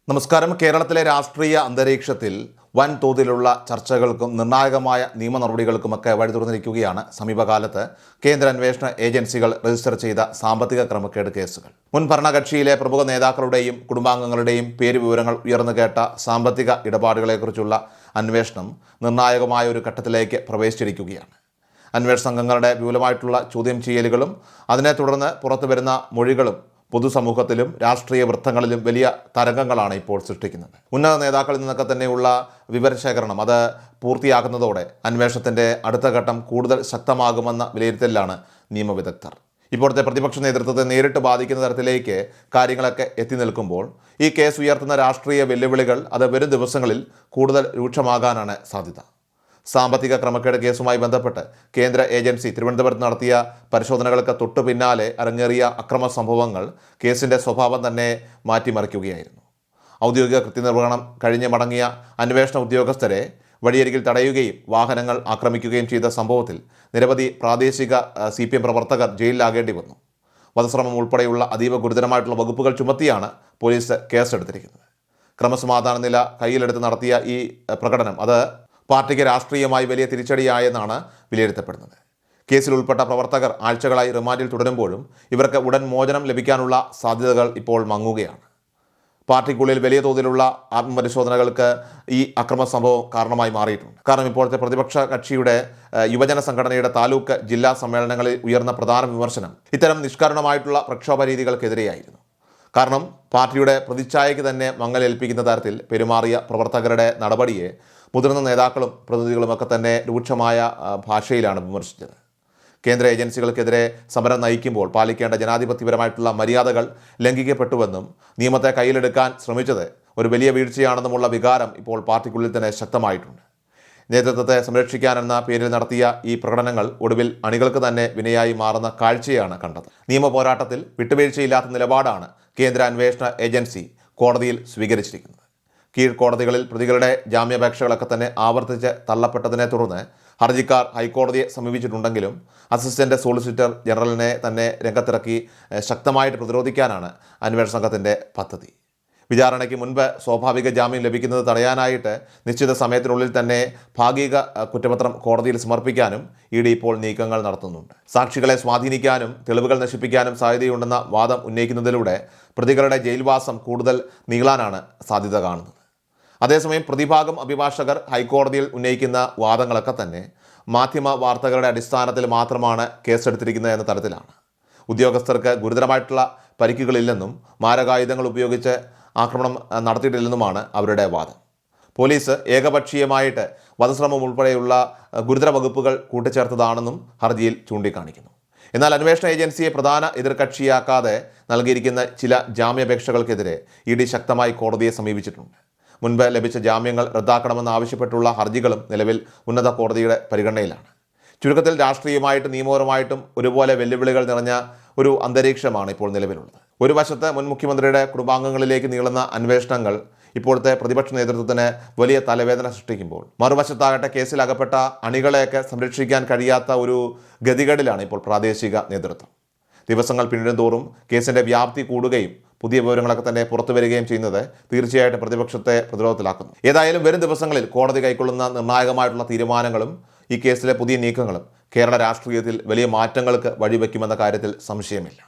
നമസ്കാരം. കേരളത്തിലെ രാഷ്ട്രീയ അന്തരീക്ഷത്തിൽ വൻതോതിലുള്ള ചർച്ചകൾക്കും നിർണായകമായ നിയമ നടപടികൾക്കുമൊക്കെ വഴി തുറന്നിരിക്കുകയാണ് സമീപകാലത്ത് കേന്ദ്ര അന്വേഷണ ഏജൻസികൾ രജിസ്റ്റർ ചെയ്ത സാമ്പത്തിക ക്രമക്കേട് കേസുകൾ. മുൻ ഭരണകക്ഷിയിലെ പ്രമുഖ നേതാക്കളുടെയും കുടുംബാംഗങ്ങളുടെയും പേര് വിവരങ്ങൾ ഉയർന്നു കേട്ട സാമ്പത്തിക ഇടപാടുകളെക്കുറിച്ചുള്ള അന്വേഷണം നിർണായകമായ ഒരു ഘട്ടത്തിലേക്ക് പ്രവേശിച്ചിരിക്കുകയാണ്. അന്വേഷണ സംഘങ്ങളുടെ വിപുലമായിട്ടുള്ള ചോദ്യം ചെയ്യലുകളും അതിനെ തുടർന്ന് പുറത്തുവരുന്ന മൊഴികളും പൊതുസമൂഹത്തിലും രാഷ്ട്രീയ വൃത്തങ്ങളിലും വലിയ തരംഗങ്ങളാണ് ഇപ്പോൾ സൃഷ്ടിക്കുന്നത്. ഉന്നത നേതാക്കളിൽ നിന്നൊക്കെ തന്നെയുള്ള വിവരശേഖരണം അത് പൂർത്തിയാക്കുന്നതോടെ അന്വേഷണത്തിൻ്റെ അടുത്ത ഘട്ടം കൂടുതൽ ശക്തമാകുമെന്ന വിലയിരുത്തലിലാണ് നിയമവിദഗ്ധർ. ഇപ്പോഴത്തെ പ്രതിപക്ഷ നേതൃത്വത്തെ നേരിട്ട് ബാധിക്കുന്ന തരത്തിലേക്ക് കാര്യങ്ങളൊക്കെ എത്തി നിൽക്കുമ്പോൾ ഈ കേസ് ഉയർത്തുന്ന രാഷ്ട്രീയ വെല്ലുവിളികൾ അത് വരും ദിവസങ്ങളിൽ കൂടുതൽ രൂക്ഷമാകാനാണ് സാധ്യത. സാമ്പത്തിക ക്രമക്കേട് കേസുമായി ബന്ധപ്പെട്ട് കേന്ദ്ര ഏജൻസി തിരുവനന്തപുരത്ത് നടത്തിയ പരിശോധനകൾക്ക് തൊട്ടു പിന്നാലെ അരങ്ങേറിയ അക്രമ സംഭവങ്ങൾ കേസിൻ്റെ സ്വഭാവം തന്നെ മാറ്റിമറിക്കുകയായിരുന്നു. ഔദ്യോഗിക കൃത്യനിർവഹണം കഴിഞ്ഞ് മടങ്ങിയ അന്വേഷണ ഉദ്യോഗസ്ഥരെ വഴിയരികിൽ തടയുകയും വാഹനങ്ങൾ ആക്രമിക്കുകയും ചെയ്ത സംഭവത്തിൽ നിരവധി പ്രാദേശിക CPM പ്രവർത്തകർ ജയിലിലാകേണ്ടി വന്നു. വധശ്രമം ഉൾപ്പെടെയുള്ള അതീവ ഗുരുതരമായിട്ടുള്ള വകുപ്പുകൾ ചുമത്തിയാണ് പോലീസ് കേസെടുത്തിരിക്കുന്നത്. ക്രമസമാധാന നില കയ്യിലെടുത്ത് നടത്തിയ ഈ പ്രകടനം അത് പാർട്ടിക്ക് രാഷ്ട്രീയമായി വലിയ തിരിച്ചടിയായെന്നാണ് വിലയിരുത്തപ്പെടുന്നത്. കേസിൽ ഉൾപ്പെട്ട പ്രവർത്തകർ ആഴ്ചകളായി റിമാൻഡിൽ തുടരുമ്പോഴും ഇവർക്ക് ഉടൻ മോചനം ലഭിക്കാനുള്ള സാധ്യതകൾ ഇപ്പോൾ മങ്ങുകയാണ്. പാർട്ടിക്കുള്ളിൽ വലിയ തോതിലുള്ള ആത്മപരിശോധനകൾക്ക് ഈ അക്രമ സംഭവം കാരണമായി മാറിയിട്ടുണ്ട്. കാരണം ഇപ്പോഴത്തെ പ്രതിപക്ഷ കക്ഷിയുടെ യുവജന സംഘടനയുടെ താലൂക്ക് ജില്ലാ സമ്മേളനങ്ങളിൽ ഉയർന്ന പ്രധാന വിമർശനം ഇത്തരം നിഷ്കരുണമായിട്ടുള്ള പ്രക്ഷോഭ രീതികൾക്കെതിരെയായിരുന്നു. കാരണം പാർട്ടിയുടെ പ്രതിച്ഛായയ്ക്ക് തന്നെ മങ്ങലേൽപ്പിക്കുന്ന തരത്തിൽ പെരുമാറിയ പ്രവർത്തകരുടെ നടപടിയെ മുതിർന്ന നേതാക്കളും പ്രതിനിധികളുമൊക്കെ തന്നെ രൂക്ഷമായ ഭാഷയിലാണ് വിമർശിച്ചത്. കേന്ദ്ര ഏജൻസികൾക്കെതിരെ സമരം നയിക്കുമ്പോൾ പാലിക്കേണ്ട ജനാധിപത്യപരമായിട്ടുള്ള മര്യാദകൾ ലംഘിക്കപ്പെട്ടുവെന്നും നിയമത്തെ കയ്യിലെടുക്കാൻ ശ്രമിച്ചത് ഒരു വലിയ വീഴ്ചയാണെന്നുമുള്ള വികാരം ഇപ്പോൾ പാർട്ടിക്കുള്ളിൽ തന്നെ ശക്തമായിട്ടുണ്ട്. നേതൃത്വത്തെ സംരക്ഷിക്കാനെന്ന പേരിൽ നടത്തിയ ഈ പ്രകടനങ്ങൾ ഒടുവിൽ അണികൾക്ക് തന്നെ വിനയായി മാറുന്ന കാഴ്ചയാണ് കണ്ടത്. നിയമ പോരാട്ടത്തിൽ വിട്ടുവീഴ്ചയില്ലാത്ത നിലപാടാണ് കേന്ദ്ര അന്വേഷണ ഏജൻസി കോടതിയിൽ സ്വീകരിച്ചിരിക്കുന്നത്. കീഴ്ക്കോടതികളിൽ പ്രതികളുടെ ജാമ്യാപേക്ഷകളൊക്കെ തന്നെ ആവർത്തിച്ച് തള്ളപ്പെട്ടതിനെ തുടർന്ന് ഹർജിക്കാർ ഹൈക്കോടതിയെ സമീപിച്ചിട്ടുണ്ടെങ്കിലും അസിസ്റ്റന്റ് സോളിസിറ്റർ ജനറലിനെ തന്നെ രംഗത്തിറക്കി ശക്തമായിട്ട് പ്രതിരോധിക്കാനാണ് അന്വേഷണ സംഘത്തിൻ്റെ പദ്ധതി. വിചാരണയ്ക്ക് മുൻപ് സ്വാഭാവിക ജാമ്യം ലഭിക്കുന്നത് തടയാനായിട്ട് നിശ്ചിത സമയത്തിനുള്ളിൽ തന്നെ ഭാഗിക കുറ്റപത്രം കോടതിയിൽ സമർപ്പിക്കാനും ED ഇപ്പോൾ നീക്കങ്ങൾ നടത്തുന്നുണ്ട്. സാക്ഷികളെ സ്വാധീനിക്കാനും തെളിവുകൾ നശിപ്പിക്കാനും സാധ്യതയുണ്ടെന്ന വാദം ഉന്നയിക്കുന്നതിലൂടെ പ്രതികളുടെ ജയിൽവാസം കൂടുതൽ നീളാനാണ് സാധ്യത കാണുന്നത്. അതേസമയം പ്രതിഭാഗം അഭിഭാഷകർ ഹൈക്കോടതിയിൽ ഉന്നയിക്കുന്ന വാദങ്ങളൊക്കെ തന്നെ മാധ്യമ വാർത്തകളുടെ അടിസ്ഥാനത്തിൽ മാത്രമാണ് കേസെടുത്തിരിക്കുന്നത് എന്ന തരത്തിലാണ്. ഉദ്യോഗസ്ഥർക്ക് ഗുരുതരമായിട്ടുള്ള പരിക്കുകളില്ലെന്നും മാരകായുധങ്ങൾ ഉപയോഗിച്ച് ആക്രമണം നടത്തിയിട്ടില്ലെന്നുമാണ് അവരുടെ വാദം. പോലീസ് ഏകപക്ഷീയമായിട്ട് വധശ്രമം ഉൾപ്പെടെയുള്ള ഗുരുതര വകുപ്പുകൾ കൂട്ടിച്ചേർത്തതാണെന്നും ഹർജിയിൽ ചൂണ്ടിക്കാണിക്കുന്നു. എന്നാൽ അന്വേഷണ ഏജൻസിയെ പ്രധാന എതിർകക്ഷിയാക്കാതെ നൽകിയിരിക്കുന്ന ചില ജാമ്യാപേക്ഷകൾക്കെതിരെ ED ശക്തമായി കോടതിയെ സമീപിച്ചിട്ടുണ്ട്. മുൻപ് ലഭിച്ച ജാമ്യങ്ങൾ റദ്ദാക്കണമെന്നാവശ്യപ്പെട്ടുള്ള ഹർജികളും നിലവിൽ ഉന്നത കോടതിയുടെ പരിഗണനയിലാണ്. ചുരുക്കത്തിൽ രാഷ്ട്രീയമായിട്ടും നിയമപരമായിട്ടും ഒരുപോലെ വെല്ലുവിളികൾ നിറഞ്ഞ ഒരു അന്തരീക്ഷമാണ് ഇപ്പോൾ നിലവിലുള്ളത്. ഒരു വശത്ത് മുൻ മുഖ്യമന്ത്രിയുടെ കുടുംബാംഗങ്ങളിലേക്ക് നീളുന്ന അന്വേഷണങ്ങൾ ഇപ്പോഴത്തെ പ്രതിപക്ഷ നേതൃത്വത്തിന് വലിയ തലവേദന സൃഷ്ടിക്കുമ്പോൾ മറുവശത്താകട്ടെ കേസിൽ അകപ്പെട്ട അണികളെയൊക്കെ സംരക്ഷിക്കാൻ കഴിയാത്ത ഒരു ഗതികേടിലാണ് ഇപ്പോൾ പ്രാദേശിക നേതൃത്വം. ദിവസങ്ങൾ പിന്നിടും തോറും കേസിൻ്റെ വ്യാപ്തി കൂടുകയും പുതിയ വിവരങ്ങളൊക്കെ തന്നെ പുറത്തു വരികയും ചെയ്യുന്നത് തീർച്ചയായിട്ടും പ്രതിപക്ഷത്തെ പ്രതിരോധത്തിലാക്കുന്നു. ഏതായാലും വരും ദിവസങ്ങളിൽ കോടതി കൈക്കൊള്ളുന്ന നിർണായകമായിട്ടുള്ള തീരുമാനങ്ങളും ഈ കേസിലെ പുതിയ നീക്കങ്ങളും കേരള രാഷ്ട്രീയത്തിൽ വലിയ മാറ്റങ്ങൾക്ക് വഴിവെക്കുമെന്ന കാര്യത്തിൽ സംശയമില്ല.